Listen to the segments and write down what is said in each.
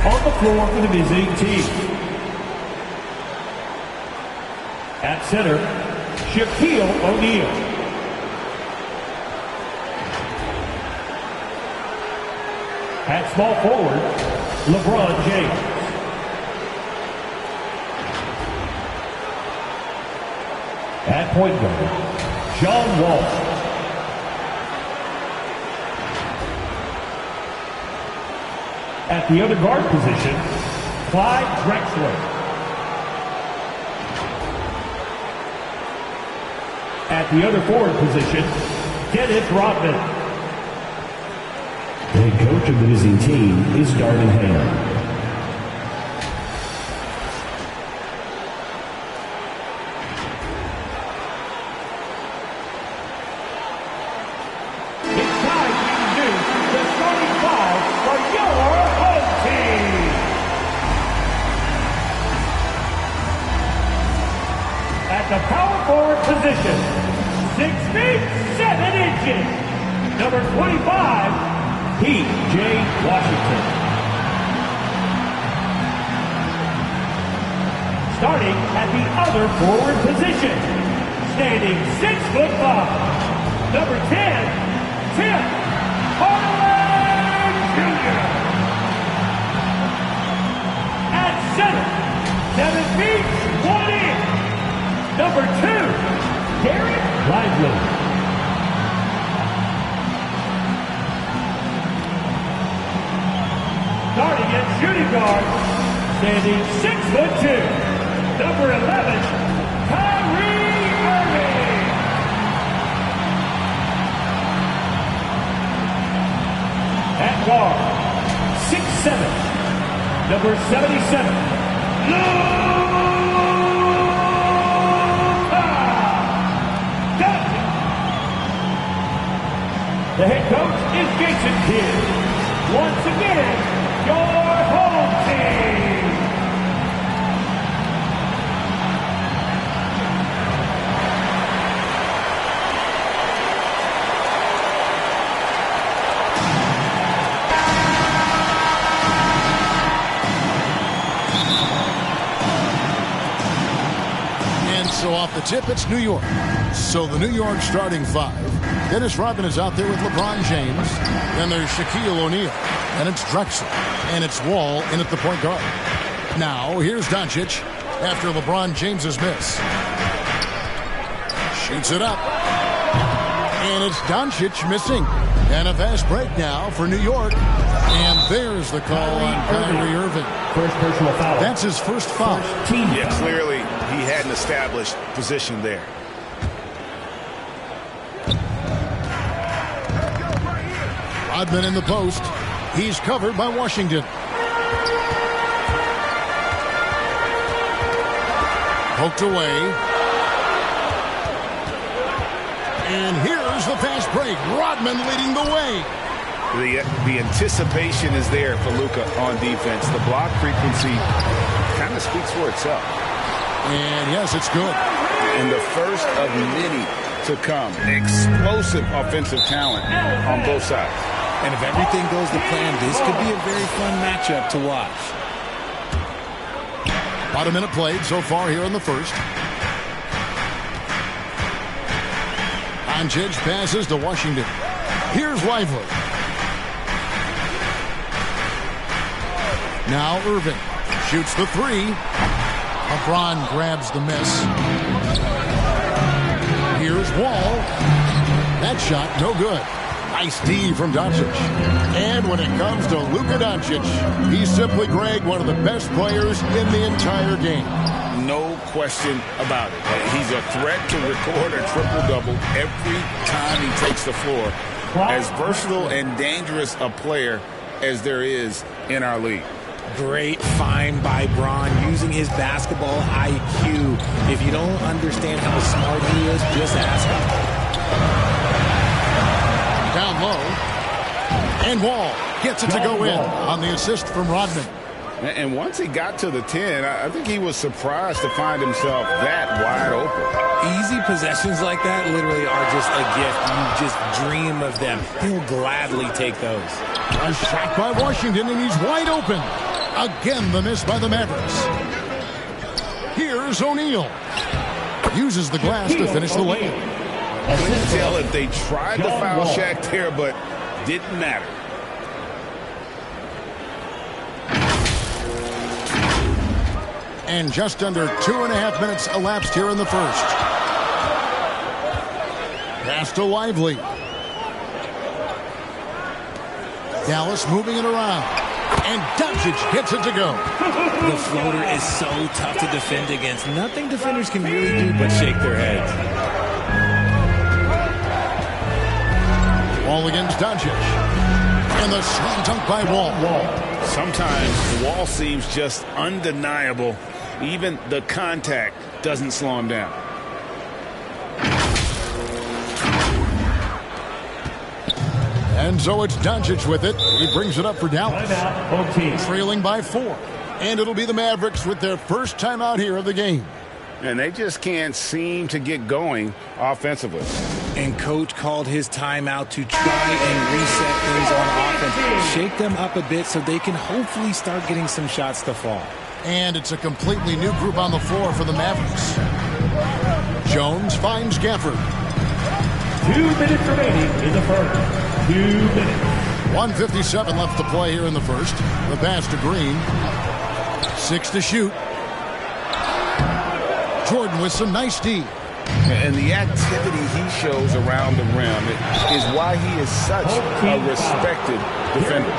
on the floor for the visiting team. At center, Shaquille O'Neal. At small forward, LeBron James. At point guard, John Wall. At the other guard position, Clyde Drexler. At the other forward position, Dennis Rodman. The head coach of the visiting team is Darvin Ham. The power forward position, 6 feet 7 inches, number 25, P.J. Washington. Starting at the other forward position, standing 6'5", number 10, Tim Hardaway Jr. At center, 7 feet 1 inch. Number 2, Derek Lively. Starting at shooting guard, standing 6'2", number 11, Kyrie Irving. At guard, 6'7", number 77, The head coach is Jason Kidd. Once again, your home team. And so off the tip, it's New York. So the New York starting five. Dennis Rodman is out there with LeBron James. Then there's Shaquille O'Neal. And it's Drexler. And it's Wall in at the point guard. Now, here's Doncic after LeBron James's miss. Shoots it up. And it's Doncic missing. And a fast break now for New York. And there's the call on Kyrie Irving. First personal foul. That's his first foul. Yeah, clearly he had an established position there. Rodman in the post. He's covered by Washington. Poked away. And here's the fast break. Rodman leading the way. The anticipation is there for Luka on defense. The block frequency kind of speaks for itself. And yes, it's good. And the first of many to come. Explosive offensive talent on both sides. And if everything goes to plan, this could be a very fun matchup to watch. About a minute played so far here in the first. Doncic passes to Washington. Here's Lively. Now Irving shoots the three. LeBron grabs the miss. Here's Wall. That shot no good. Nice D from Doncic. And when it comes to Luka Doncic, he's simply, Greg, one of the best players in the entire game. No question about it. He's a threat to record a triple-double every time he takes the floor. As versatile and dangerous a player as there is in our league. Great find by Bron using his basketball IQ. If you don't understand how smart he is, just ask him. Down low. And Wall gets it to go in on the assist from Rodman. And once he got to the 10, I think he was surprised to find himself that wide open. Easy possessions like that literally are just a gift. You just dream of them. He'll gladly take those. A shot by Washington, and he's wide open. Again, the miss by the Mavericks. Here's O'Neal. Uses the glass to finish the lane. I couldn't tell if they tried to foul Shaq there, but didn't matter. And just under 2.5 minutes elapsed here in the first. Pass to Lively. Dallas moving it around. And Doncic gets it to go. The floater is so tough to defend against. Nothing defenders can really do but shake their heads. Wall against Doncic. And the slam dunk by Wall. Sometimes Wall seems just undeniable. Even the contact doesn't slow him down. And so it's Doncic with it. He brings it up for Dallas. Trailing by 4. And it'll be the Mavericks with their first timeout here of the game. And they just can't seem to get going offensively. And coach called his timeout to try and reset things on offense. Shake them up a bit so they can hopefully start getting some shots to fall. And it's a completely new group on the floor for the Mavericks. Jones finds Gafford. 2 minutes remaining in the first. 2 minutes. 1:57 left to play here in the first. The pass to Green. 6 to shoot. Jordan with some nice D. And the activity he shows around the rim is why he is such a respected defender.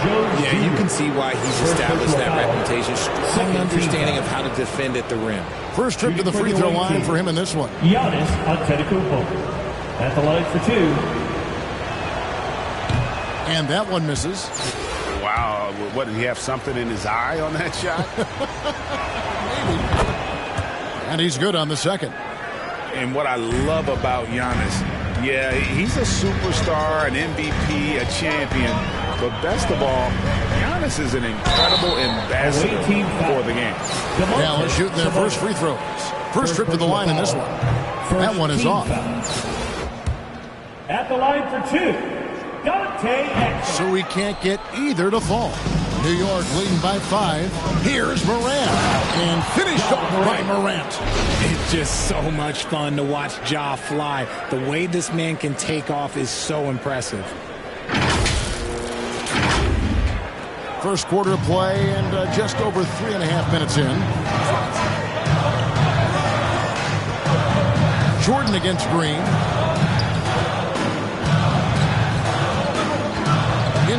Yeah, you can see why he's established that reputation. Strong understanding of how to defend at the rim. First trip to the free throw line for him in this one. Giannis Antetokounmpo at the line for 2. And that one misses. Wow, what, did he have something in his eye on that shot? Maybe. And he's good on the second. And what I love about Giannis, yeah, he's a superstar, an MVP, a champion. But best of all, Giannis is an incredible ambassador for the game. Dallas shooting their first free throws. First trip to the line in this one. That one is off. At the line for 2, Dante Exum. So we can't get either to fall. New York leading by 5. Here's Morant. And finished off by Morant. It's just so much fun to watch Ja fly. The way this man can take off is so impressive. First quarter of play and just over 3.5 minutes in. Jordan against Green.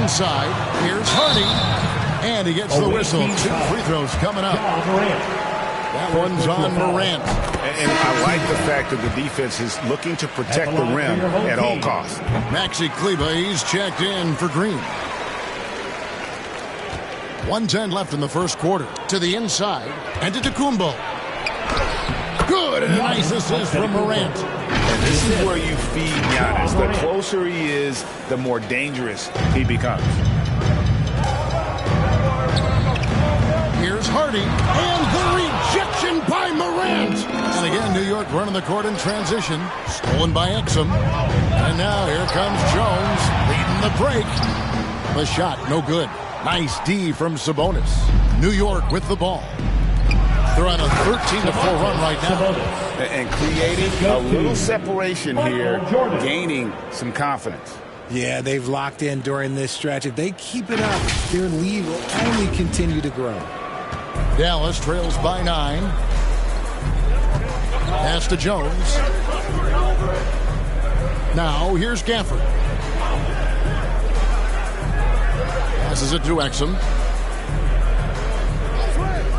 Inside, here's Hardy. And he gets the whistle. 2 free throws coming up. That one's on Morant. And I like the fact that the defense is looking to protect the rim at all costs. Maxi Kleber, he's checked in for Green. 1:10 left in the first quarter. To the inside. And to Antetokounmpo. Good. And a nice assist from Morant. And this is where you feed Giannis. The closer he is, the more dangerous he becomes. Here's Hardy. And the rejection by Morant. And again, New York running the court in transition. Stolen by Exum. And now here comes Jones leading the break. The shot, no good. Nice D from Sabonis. New York with the ball. They're on a 13-4 run right now. And creating a little separation here, gaining some confidence. Yeah, they've locked in during this stretch. If they keep it up, their lead will only continue to grow. Dallas trails by 9. Pass to Jones. Now here's Gafford. Passes it to Exum.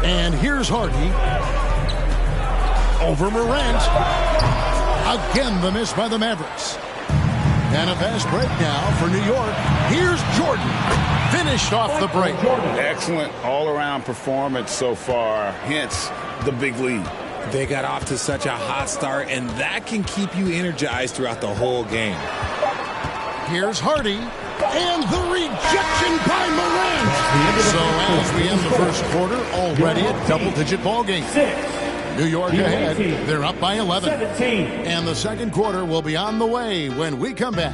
And here's Hardy. Over Morant. Again, the miss by the Mavericks. And a fast break now for New York. Here's Jordan. Finished off the break. Excellent all-around performance so far, hence the big lead. They got off to such a hot start, and that can keep you energized throughout the whole game. Here's Hardy. And the rejection by Morant. So as we end the first quarter, already a double-digit ball game. New York ahead. They're up by 11. And the second quarter will be on the way when we come back.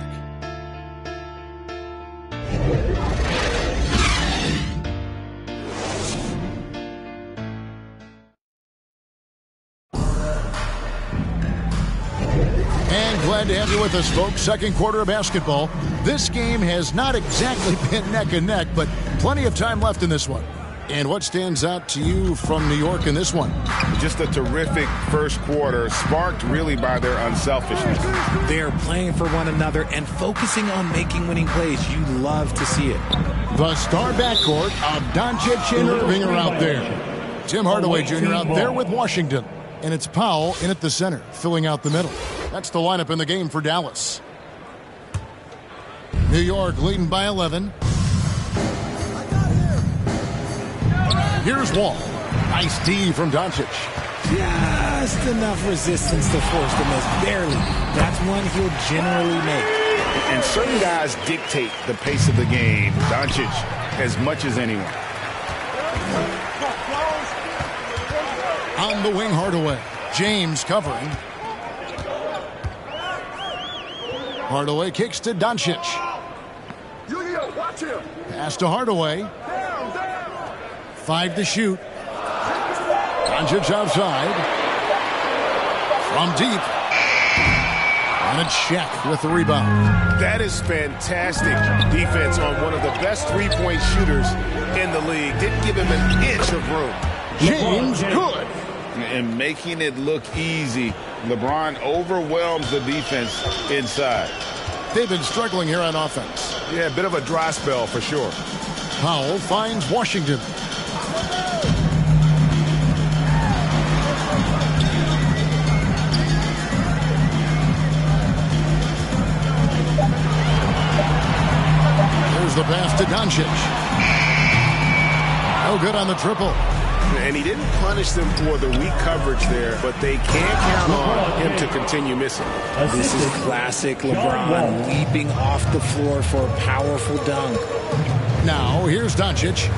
Glad to have you with us, folks. Second quarter of basketball. This game has not exactly been neck and neck, but plenty of time left in this one. And what stands out to you from New York in this one? Just a terrific first quarter, sparked really by their unselfishness. They're playing for one another and focusing on making winning plays. You love to see it. The star backcourt of Doncic and Irving are out there. Tim Hardaway Jr. out there with Washington. And it's Powell in at the center, filling out the middle. That's the lineup in the game for Dallas. New York leading by 11. Here's Wall. Nice D from Doncic. Just enough resistance to force the miss. Barely. That's one he'll generally make. And certain guys dictate the pace of the game. Doncic as much as anyone. On the wing, Hardaway. James covering. Hardaway kicks to Doncic. Watch him. Pass to Hardaway. 5 to shoot. Doncic outside. From deep. And it's Shaq with the rebound. That is fantastic defense on one of the best three-point shooters in the league. Didn't give him an inch of room. James good. And making it look easy, LeBron overwhelms the defense inside. They've been struggling here on offense. Yeah, a bit of a dry spell for sure. Powell finds Washington. There's the pass to Doncic. No good on the triple. And he didn't punish them for the weak coverage there, but they can't count on him to continue missing. This is classic LeBron leaping off the floor for a powerful dunk. Now, here's Doncic.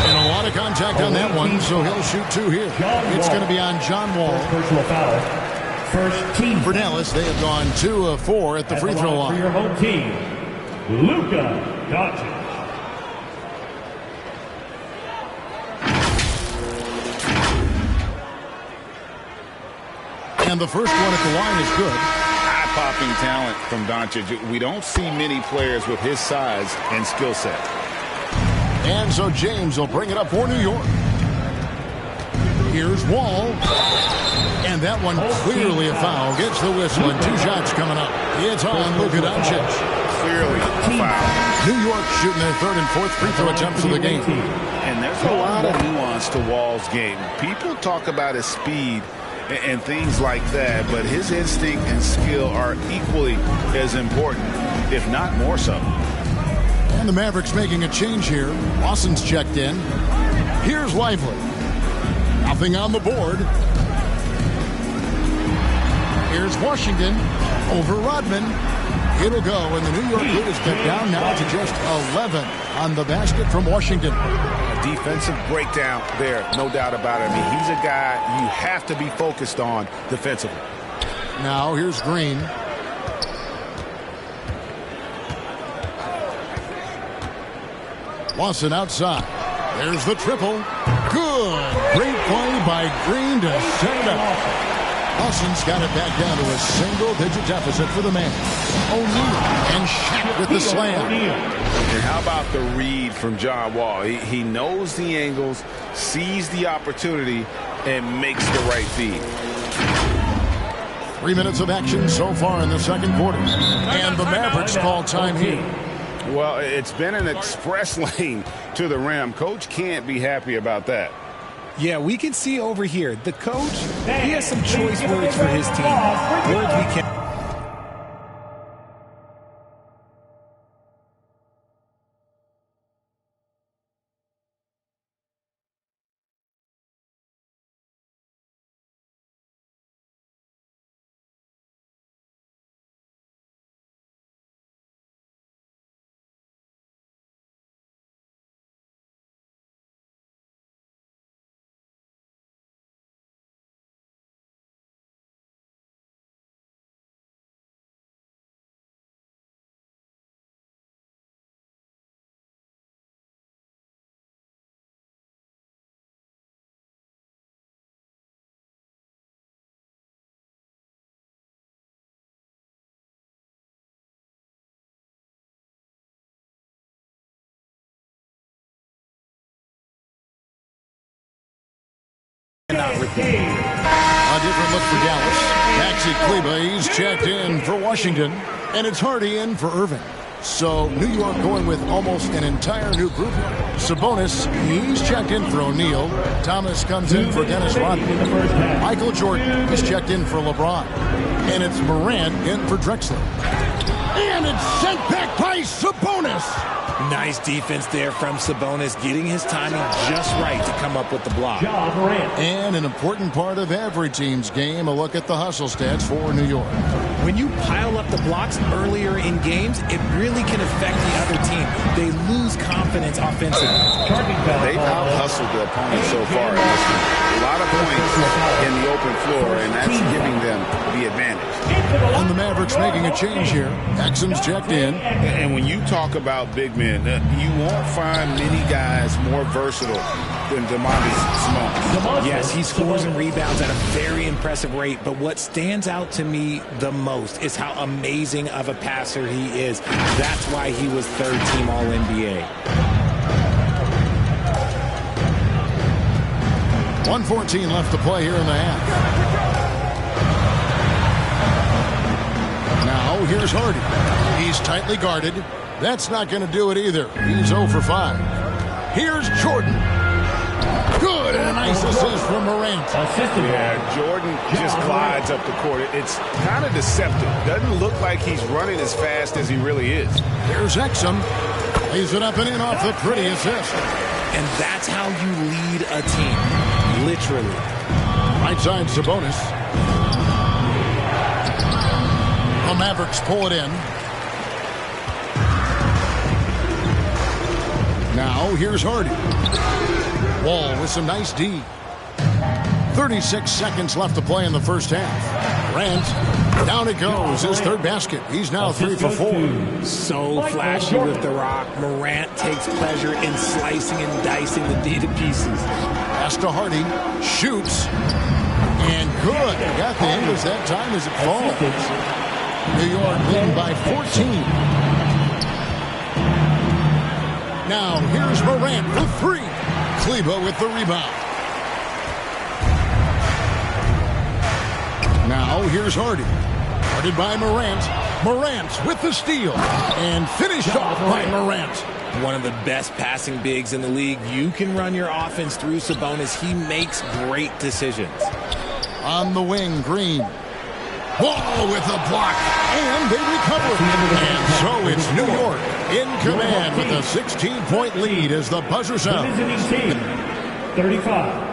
And a lot of contact on that one, so he'll shoot 2 here. It's going to be on John Wall. Personal foul. First team. For Dallas, they have gone 2 of 4 at the free throw line. For your home team, Luka Doncic. And the first one at the line is good. Eye-popping talent from Doncic. We don't see many players with his size and skill set. And so James will bring it up for New York. Here's Wall. And that one clearly a foul. Gets the whistle and 2 shots coming up. It's on Luka Doncic. Clearly a foul. New York shooting their 3rd and 4th free throw attempts of the game. And there's a lot of nuance to Wall's game. People talk about his speed and things like that, but his instinct and skill are equally as important, if not more so. And the Mavericks making a change here. Lawson's checked in. Here's Lively. Nothing on the board. Here's Washington over Rodman. It'll go, and the New York lead is cut down now to just 11 on the basket from Washington. Defensive breakdown there, no doubt about it. I mean, he's a guy you have to be focused on defensively. Now here's Green. Lawson outside. There's the triple. Good. Great play by Green to set it up. Lawson's got it back down to a single-digit deficit for the man. O'Neal and Shaq with the slam. And how about the read from John Wall? He knows the angles, sees the opportunity, and makes the right feed. 3 minutes of action so far in the second quarter. And the Mavericks call time here. Well, it's been an express lane to the rim. Coach can't be happy about that. Yeah, we can see over here. The coach, he has some choice words for his team. Words we can look for Dallas. Maxi Kleber, he's checked in for Washington. And it's Hardy in for Irving. So New York going with almost an entire new group. Sabonis, he's checked in for O'Neal. Thomas comes in for Dennis Rodman. Michael Jordan, he's checked in for LeBron. And it's Morant in for Drexler. And it's sent back by Sabonis. Nice defense there from Sabonis, getting his timing just right to come up with the block. And an important part of every team's game, a look at the hustle stats for New York. When you pile up the blocks earlier in games, it really can affect the other team. They lose confidence offensively. They've out-hustled the opponent so far in this game. A lot of points in the open floor, and that's giving them the advantage. And the Mavericks making a change here. Exum's checked in. And when you talk about big men, you won't find many guys more versatile than Domantas Sabonis. Yes, he scores and rebounds at a very impressive rate, but what stands out to me the most is how amazing of a passer he is. That's why he was third-team All-NBA. 1:14 left to play here in the half. Now, here's Hardy. He's tightly guarded. That's not going to do it either. He's 0 for 5. Here's Jordan. Good, and a nice assist from Morant. Yeah, Jordan just glides up the court. It's kind of deceptive. Doesn't look like he's running as fast as he really is. Here's Exum. Lays it up and in off the pretty assist. And that's how you lead a team. Literally. Right side, Sabonis. The Mavericks pull it in. Now, here's Hardy. Wall with some nice D. 36 seconds left to play in the first half. Grant, down it goes. His third basket. He's now 3 for 4. So flashy with the rock. Morant takes pleasure in slicing and dicing the D to pieces. Pass to Hardy. Shoots. And good. Got the English that time as it falls. New York leading by 14. Now, here's Morant for 3. Kleber with the rebound. Now, here's Hardy. Guarded by Morant. Morant with the steal. And finished off by Morant. One of the best passing bigs in the league. You can run your offense through Sabonis. He makes great decisions. On the wing, Green. Wall with a block. And they recover. And so it's New York in command with a 16-point lead as the buzzer sounds. Visiting team, 35.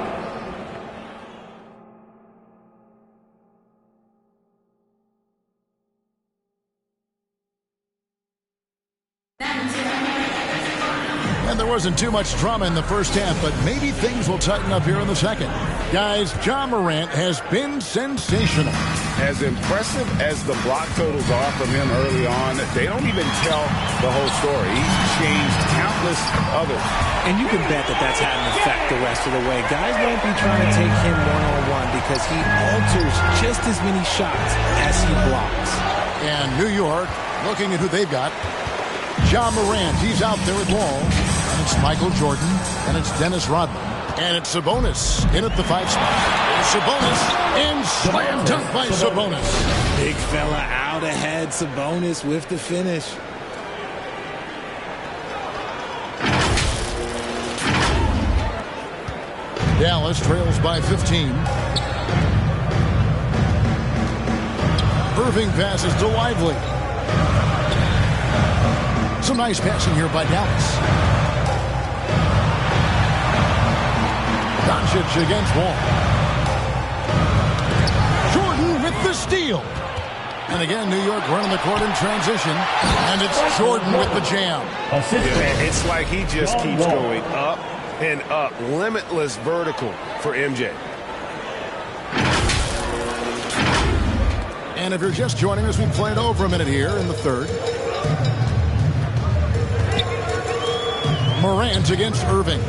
And there wasn't too much drama in the first half, but maybe things will tighten up here in the second. Guys, Ja Morant has been sensational. As impressive as the block totals are from him early on, they don't even tell the whole story. He's changed countless others. And you can bet that that's had an effect the rest of the way. Guys won't be trying to take him one-on-one because he alters just as many shots as he blocks. And New York, looking at who they've got. Ja Morant, he's out there with Wall. And it's Michael Jordan. And it's Dennis Rodman. And it's Sabonis in at the 5 spot. Sabonis and slam dunk by Sabonis. Big fella out ahead. Sabonis with the finish. Dallas trails by 15. Irving passes to Lively. Some nice passing here by Dallas. Doncic against Wall. Jordan with the steal. And again, New York running the court in transition. And it's Jordan with the jam. Yeah, it's like he just keeps going up and up. Limitless vertical for MJ. And if you're just joining us, we played over a minute here in the third. Morant against Irving.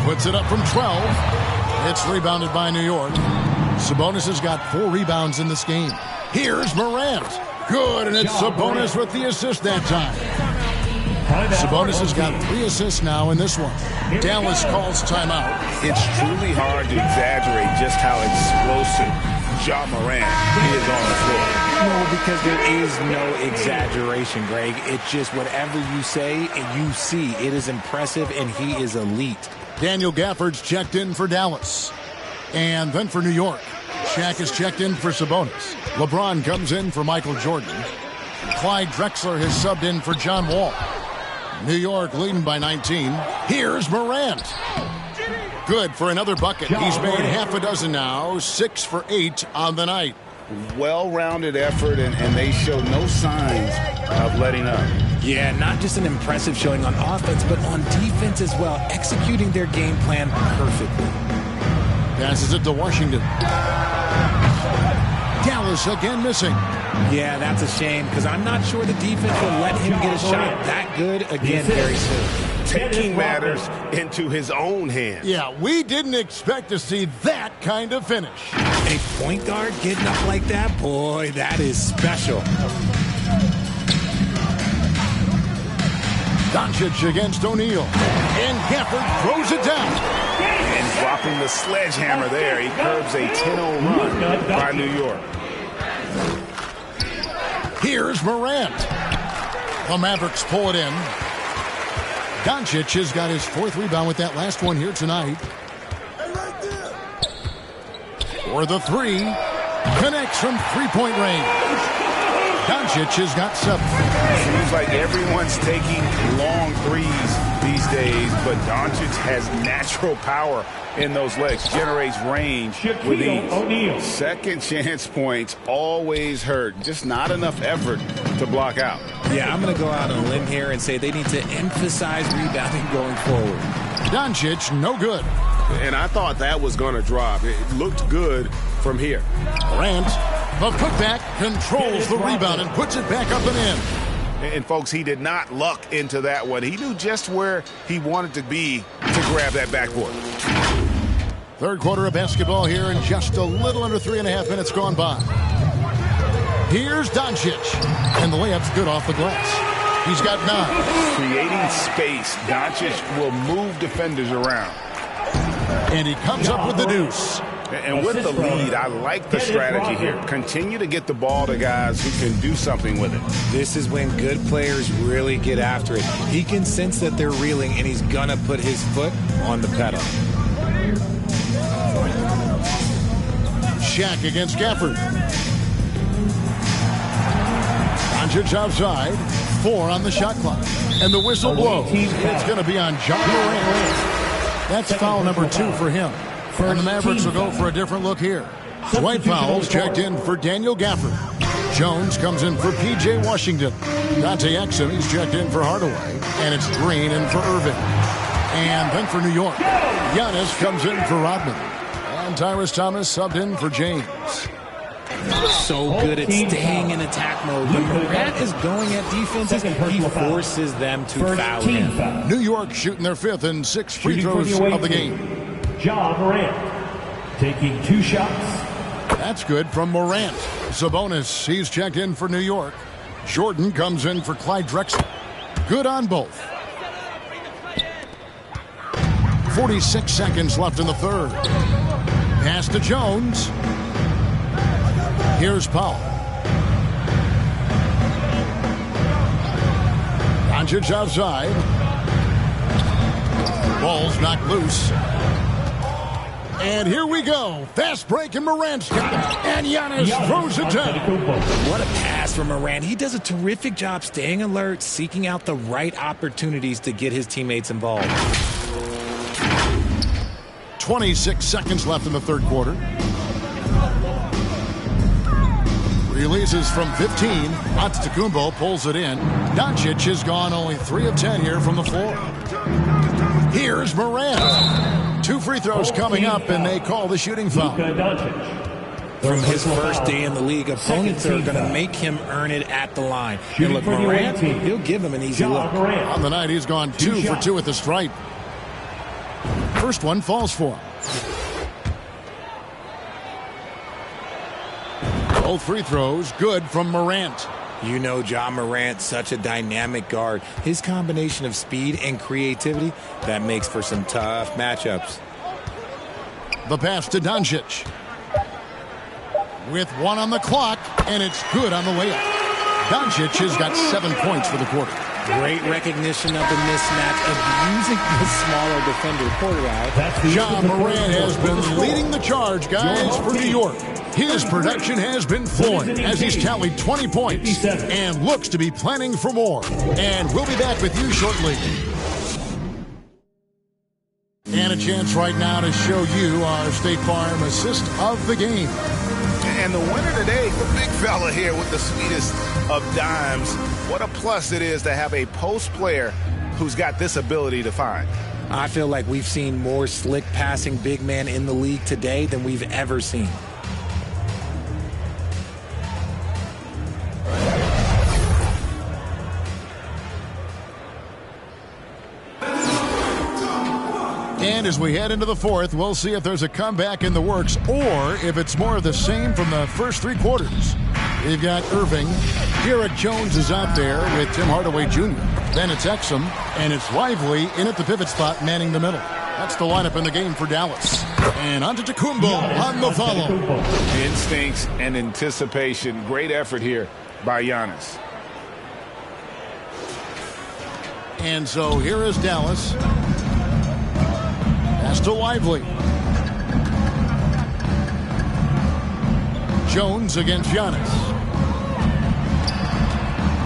Puts it up from 12. It's rebounded by New York. Sabonis has got 4 rebounds in this game. Here's Morant. Good, and it's Sabonis with the assist that time. Sabonis has got 3 assists now in this one. Dallas calls timeout. It's truly hard to exaggerate just how explosive Ja Morant is on the floor. No, because there is no exaggeration, Greg. It's just whatever you say and you see. It is impressive, and he is elite. Daniel Gafford's checked in for Dallas. And then for New York, Shaq is checked in for Sabonis. LeBron comes in for Michael Jordan. Clyde Drexler has subbed in for John Wall. New York leading by 19. Here's Morant. Good for another bucket. He's made half a dozen now, 6 for 8 on the night. Well-rounded effort, and they show no signs of letting up. Yeah, not just an impressive showing on offense, but on defense as well, executing their game plan perfectly. Passes it to Washington. Dallas again missing. Yeah, that's a shame, because I'm not sure the defense will let him get a shot that good again very soon. Taking matters into his own hands. Yeah, we didn't expect to see that kind of finish. A point guard getting up like that? Boy, that is special. Doncic against O'Neal. And Gafford throws it down. And dropping the sledgehammer there. He curbs a 10-0 run by New York. Here's Morant. The Mavericks pull it in. Doncic has got his 4th rebound with that last one here tonight. For the 3. Connects from 3-point range. Doncic has got 7. Seems like everyone's taking long threes these days, but Doncic has natural power in those legs. Generates range with ease. Second chance points always hurt. Just not enough effort to block out. Yeah, I'm going to go out on a limb here and say they need to emphasize rebounding going forward. Doncic, no good. And I thought that was going to drop. It looked good from here. Morant, the putback, controls the rebound and puts it back up and in. And, folks, he did not luck into that one. He knew just where he wanted to be to grab that backboard. Third quarter of basketball here, and just a little under 3.5 minutes gone by. Here's Doncic, and the layup's good off the glass. He's got 9. Creating space, Doncic will move defenders around. And he comes up with the deuce. And with the lead, I like the strategy here. Continue to get the ball to guys who can do something with it. This is when good players really get after it. He can sense that they're reeling, and he's going to put his foot on the pedal. Shaq against Gafford. Doncic outside. 4 on the shot clock. And the whistle blows. It's going to be on Ja Morant. That's foul number 2 for him. And the Mavericks will go for a different look here. White fouls checked in for Daniel Gafford. Jones comes in for P.J. Washington. Dante Exum, he's checked in for Hardaway. And it's Green in for Irving. And then for New York, Giannis comes in for Rodman. And Tyrese Thomas subbed in for James. So good at staying in attack mode. When Morant is going at defenses, he forces them to foul him. New York shooting their 5th and 6th free throws of the game. Ja Morant taking 2 shots. That's good from Morant. Sabonis, he's checked in for New York. Jordan comes in for Clyde Drexler. Good on both. 46 seconds left in the third. Pass to Jones. Here's Powell. Doncic outside. Ball's knocked loose. And here we go. Fast break, and Morant's got it. And Giannis throws it down. What a pass from Morant. He does a terrific job staying alert, seeking out the right opportunities to get his teammates involved. 26 seconds left in the third quarter. Releases from 15. Antetokounmpo pulls it in. Doncic has gone only 3 of 10 here from the floor. Here's Morant. 2 free throws coming up, and they call the shooting foul. From his first day in the league, opponents are going to make him earn it at the line. And look, Morant, he'll give him an easy look. On the night, he's gone 2 for 2 at the stripe. First one falls for him. Both free throws good from Morant. You know Ja Morant, such a dynamic guard. His combination of speed and creativity, that makes for some tough matchups. The pass to Doncic. With 1 on the clock, and it's good on the way up. Doncic has got 7 points for the quarter. Great recognition of the mismatch of using the smaller defender quarterback. Ja Morant has been leading the charge, guys, for New York. His production has been flowing as he's tallied 20 points and looks to be planning for more. And we'll be back with you shortly. And a chance right now to show you our State Farm assist of the game. And the winner today, the big fella here with the sweetest of dimes. What a plus it is to have a post player who's got this ability to find. I feel like we've seen more slick passing big man in the league today than we've ever seen. And as we head into the fourth, we'll see if there's a comeback in the works or if it's more of the same from the first 3 quarters. We've got Irving. Garrett Jones is out there with Tim Hardaway Jr. Then it's Exum, and it's Lively in at the pivot spot, manning the middle. That's the lineup in the game for Dallas. And Antetokounmpo on the follow. Instincts and anticipation. Great effort here by Giannis. And so here is Dallas. Pass to Lively. Jones against Giannis.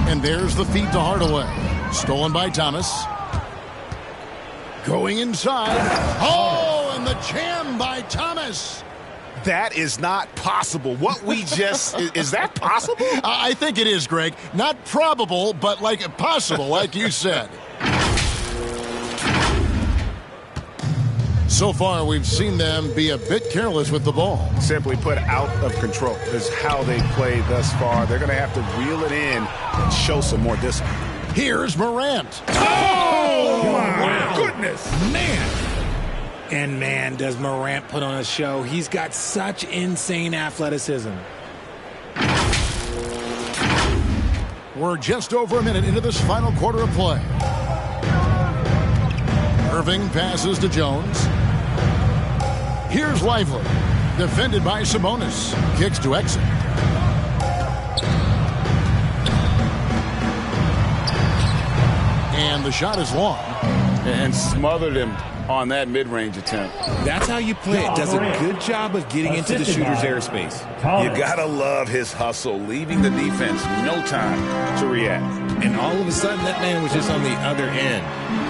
And there's the feed to Hardaway. Stolen by Thomas. Going inside. Oh, and the jam by Thomas. That is not possible. What we just... is that possible? I think it is, Greg. Not probable, but like possible, like you said. So far, we've seen them be a bit careless with the ball. Simply put, out of control is how they played thus far. They're going to have to reel it in and show some more discipline. Here's Morant. Oh, my goodness. And man, does Morant put on a show. He's got such insane athleticism. We're just over a minute into this final quarter of play. Irving passes to Jones. Here's Lively. Defended by Sabonis. Kicks to Exum. And the shot is long. And smothered him on that mid-range attempt. That's how you play it. Does a good job of getting into the shooter's airspace. You gotta love his hustle, leaving the defense no time to react. And all of a sudden, that man was just on the other end.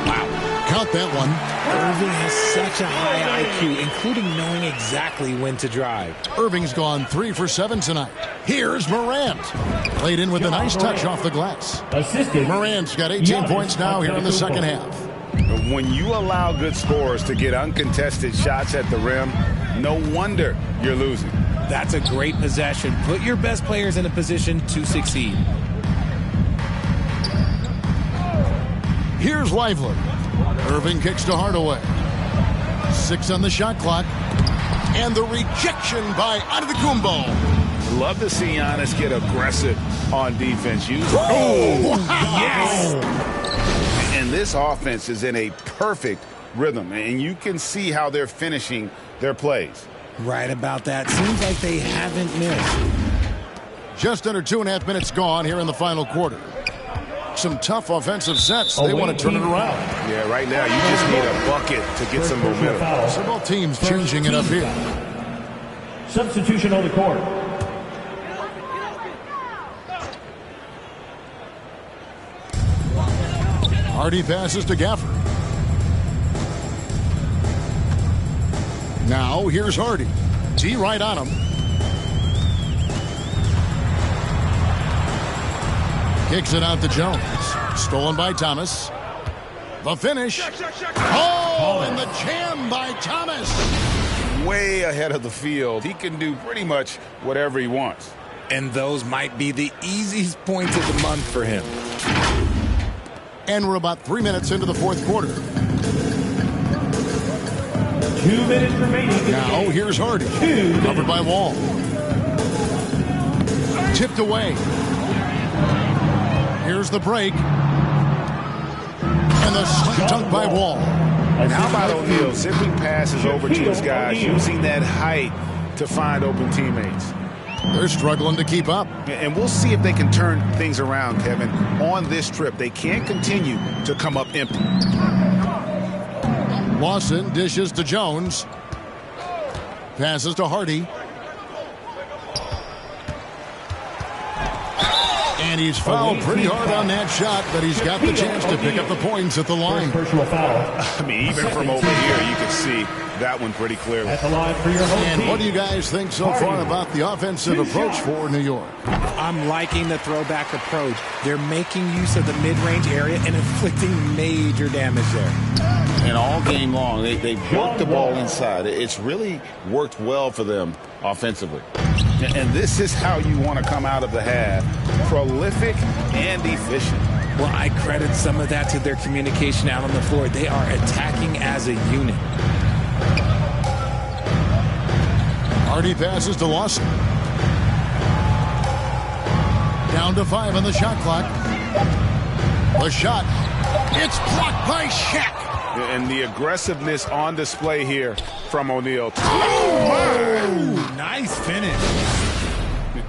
Wow. Count that one. Irving has such a high IQ, including knowing exactly when to drive. Irving's gone 3 for 7 tonight. Here's Morant. Played in with a nice touch off the glass. Morant's got 18 points now here in the second half. When you allow good scorers to get uncontested shots at the rim, no wonder you're losing. That's a great possession. Put your best players in a position to succeed. Here's Lively. Irving kicks to Hardaway. 6 on the shot clock. And the rejection by Antetokounmpo. Love to see Giannis get aggressive on defense. Yes! And this offense is in a perfect rhythm, and you can see how they're finishing their plays. Right about that. Seems like they haven't missed. Just under 2.5 minutes gone here in the final quarter. Some tough offensive sets. They want to turn it around. Yeah, right now you just need a bucket to get some momentum. So both teams changing it up here. Substitution on the court. Hardy passes to Gafford. Now here's Hardy. T right on him. Kicks it out to Jones. Stolen by Thomas. The finish. Oh, and the jam by Thomas. Way ahead of the field. He can do pretty much whatever he wants. And those might be the easiest points of the month for him. And we're about 3 minutes into the fourth quarter. 2 minutes remaining. Now here's Hardy. Covered by Wall. Tipped away. Here's the break. And the slam dunk by Wall. And how about O'Neal zipping passes over to his guys, using that height to find open teammates. They're struggling to keep up. And we'll see if they can turn things around, Kevin. On this trip, they can't continue to come up empty. Lawson dishes to Jones. Passes to Hardy. And he's fouled pretty hard on that shot, but he's got the chance to pick up the points at the line. Personal foul. I mean, even from over here, you can see that one pretty clearly. At the line for your home And team. what do you guys think so far about the offensive approach for New York? I'm liking the throwback approach. They're making use of the mid-range area and inflicting major damage there. And all game long, they've worked the ball inside. It's really worked well for them offensively. And this is how you want to come out of the half. Prolific and efficient. Well, I credit some of that to their communication out on the floor. They are attacking as a unit. Hardy passes to Lawson. Down to 5 on the shot clock. The shot. It's blocked by Shaq. And the aggressiveness on display here from O'Neal. Oh, nice finish.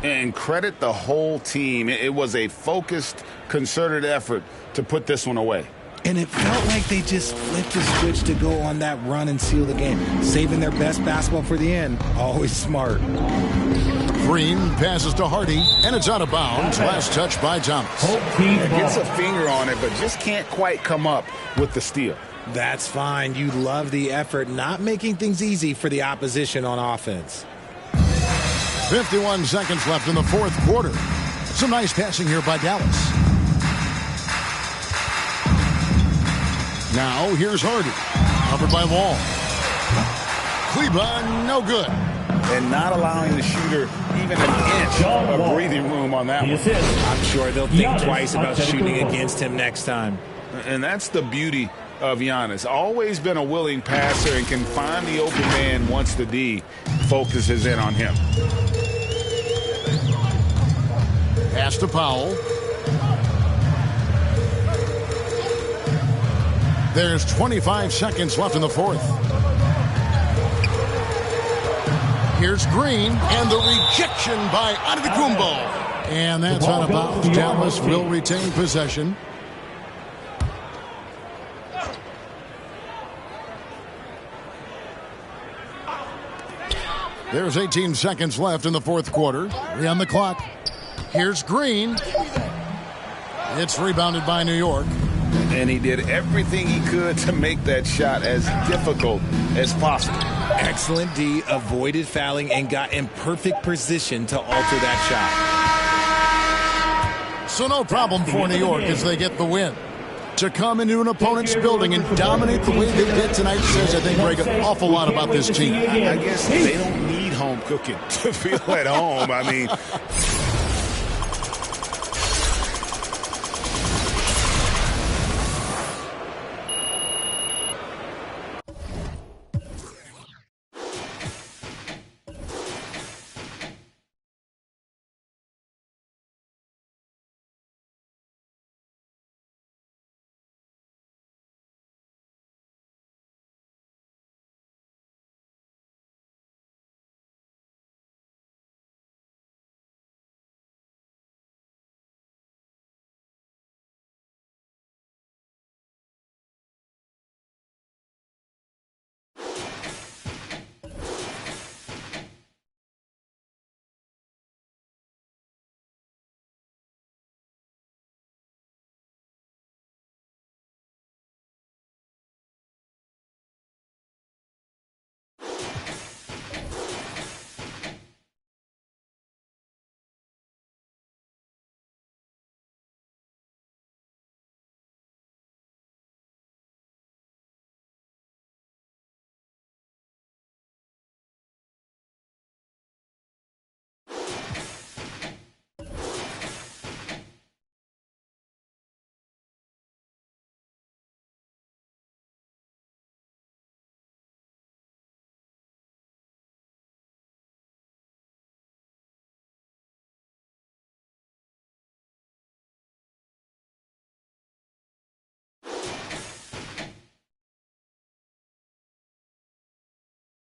And credit the whole team. It was a focused, concerted effort to put this one away. And it felt like they just flipped the switch to go on that run and seal the game. Saving their best basketball for the end. Always smart. Green passes to Hardy, and it's out of bounds. Last touch by Thomas. Gets a finger on it, but just can't quite come up with the steal. That's fine. You love the effort, not making things easy for the opposition on offense. 51 seconds left in the fourth quarter. Some nice passing here by Dallas. Now here's Hardy. Covered by Wall. Kleba, no good. And not allowing the shooter even an inch of breathing room on that one. I'm sure they'll think twice about shooting against him next time. And that's the beauty of Giannis. Always been a willing passer and can find the open man once the D focuses in on him. Pass to Powell. There's 25 seconds left in the fourth. Here's Green, and the rejection by Antetokounmpo. And that's out of bounds. Dallas will retain possession. There's 18 seconds left in the fourth quarter. 3 on the clock. Here's Green. It's rebounded by New York. And he did everything he could to make that shot as difficult as possible. Excellent D, avoided fouling, and got in perfect position to alter that shot. So no problem for New York as they get the win. To come into an opponent's building and dominate the way they did tonight says, I think, Greg, an awful lot about this team. I guess they don't need home cooking to feel at home. I mean,